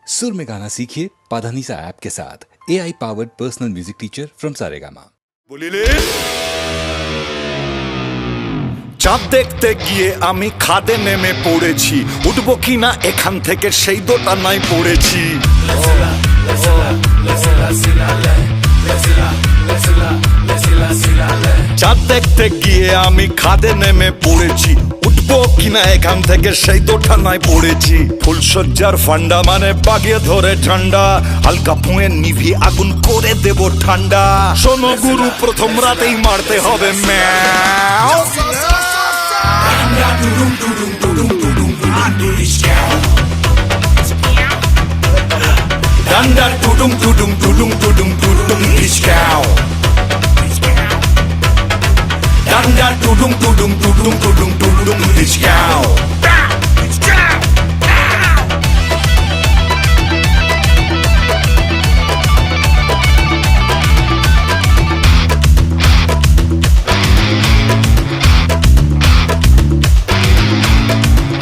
सुर में गाना सीखिए पाधानीसा ऐप के साथ AI powered personal music teacher from Saregama. বলিলে চাঁদ দেখতে গিয়ে আমি খাদে নেমে পড়েছি, উঠবো কিনা এখান থেকে সেই দোটানায় পড়েছি। চাঁদ দেখতে গিয়ে আমি খাদে নেমে পড়েছি, উঠবো কিনা এখান থেকে সেই দোটানায় পড়েছি। ফুলসজ্জার ফান্ডা মানে বাগিয়ে ধরে ঠান্ডা, হালকা ফুঁয়ে নিভি আগুন করে দেব ঠান্ডা। শোনো গুরু, প্রথম রাতেই মারতে হবে ম্যাও। ডান্ডা টুডুম টুডুম টুডুম টুডুম টুডুম ডিসকাও। Danda tudum tudum tudum tudum tudum discow.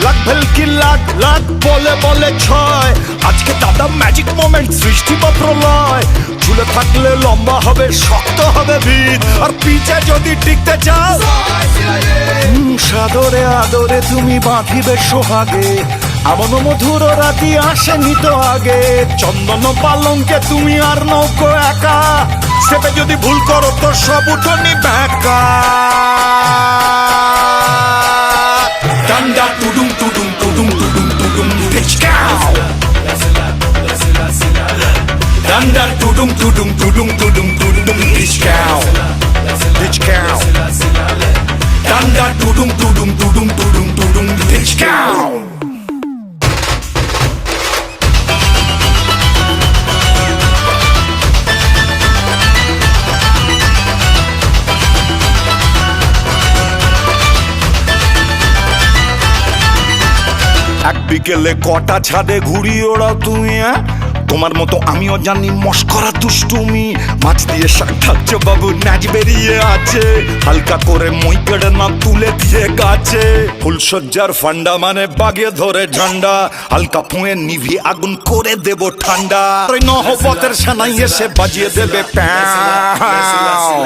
Lakh ভেলকি lakh lakh বলে বলে ছয়, আজকে দাদা ম্যাজিক মোমেন্ট, সৃষ্টি বা প্রলয়। ঝুলে থাকলে লম্বা হবে, শক্ত হবে ভিত, আর পিছে যদি টিকতে চাও সাদরে আদরে তুমি বাঁধিবে সোহাগে। এমন মধুর রাতি আসেনি তো আগে, চন্দন পালঙ্কে তুমি আর নৌকো একা। সেটা যদি ভুল করো তো সব উঠোনি ব্যাকা। ডান্ডা টুডুম টুডুম টুডুম টুডুম টুডুম ডিসকাও। Danda tudum tudum tudum tudum tudum discow. Discow. Danda tudum tudum tudum tudum tudum discow. এক বিকেলে কটা ছাদে ঘুরি ওড়াও তুমি, তোমার মতো আমিও জানি মস্করা দুষ্টুমি। মাছ দিয়ে শাক থাকছ বাবু, নাচ বেরিয়ে আছে, হালকা করে মই কেড়ে না তুলে দিয়ে গাছে। ফুলসজ্জার ফান্ডা মানে বাগিয়ে ধরে ঝান্ডা, হালকা ফুঁয়ে নিভি আগুন করে দেব ঠান্ডা। নহবতের সেনাই এসে বাজিয়ে দেবে প্যাও।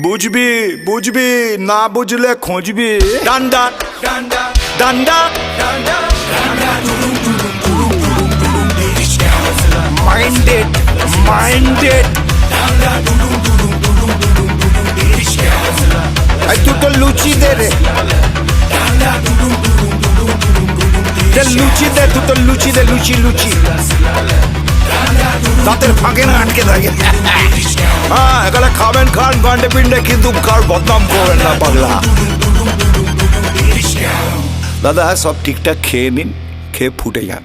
বুঝবি বুঝবি, না বুঝলে খুঁজবি। ডান্ডা ডান্ডা ডান্ডা ডান্ডা minded minded ai tutto lucidere del lucide, tutto lucide, luci luci দাঁতের ফাঁকে না আটকে থাকে। হ্যাঁ, এখানে খাবেন খান গান্ডে পিন্ডে, কিন্তু কার বদনাম করবেন না পাগলা। দাদা সব ঠিকঠাক খেয়ে নিন, খেয়ে ফুটে যান।